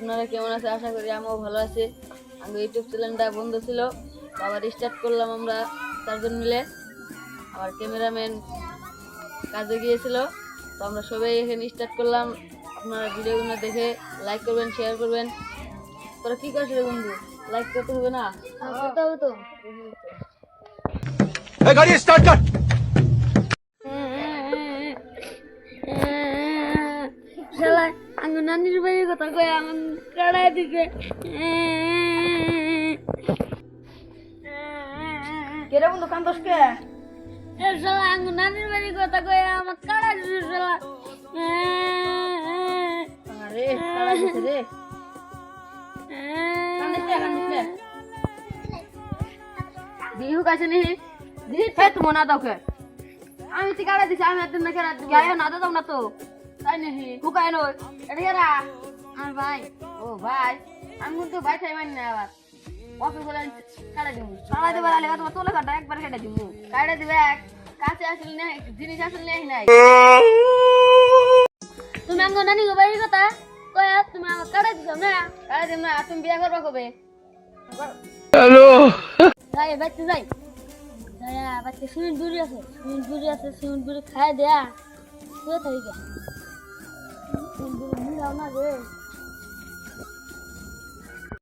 আপনারা কেমন আছে? আশা করি আমিও ভালো আছি। আমার ইউটিউব চ্যানেলটা বন্ধ ছিল, তো আবার স্টার্ট করলাম আমরা 4 জন মিলে। আমার ক্যামেরাম্যান কাজে গিয়েছিল, তো আমরা সবাই এখানে স্টার্ট করলাম। আপনারা ভিডিওগুলো দেখে লাইক করবেন, শেয়ার করবেন। তোরা কি করছিস রে বন্ধু? লাইক করতে হবে না? করতে হবে তো। गाड़ी स्टार्ट कर। শালা আঙ্গু নানির বাড়ির কথা কই আমার কাড়াই দিকে। কেরে বন্ধু কান্দস কে? এ শালা আঙ্গু নানির বাড়ির কথা কই আমার কাড়াই দিছে শালা। আরে কাড়া দিছে রে। কান্দিস কে কান্দিস কে? বিহু কাছে নি দিদি হে তুমি না দাও কে? আমি তো কাড়াই দিছি, আমি একদিন না কাড়াই দিব। গায়ও না দাও না তো। তাই নাকি? হুকায় নয়। এটা এরা। আর ভাই, ও ভাই, আমি কিন্তু ভাই চাই মানি না আবার। অত করে কাড়াই দিব। কাড়া দিবা আলে তোমার তোলে কাটা একবার কেটে দিমু। কাড়াই দিবে এক কাছে আসলে না, জিনিস আসলে নেই নাই। তুমি আঙ্গু নানি গো বাড়ির কথা কই তুমি আমার কাড়াই দিছো না? কাড়াই দিম না, আর তুমি বিয়া করবা কবে? हेलो যাই বাইতে যাই। যাইয়া বাইতে সিমেন্ট বুড়ি আছে, সিমেন্ট বুড়ি খায় দেয়া। শুয়ে থাকি গে। সিমেন্ট বুড়ি মিলাও না রে।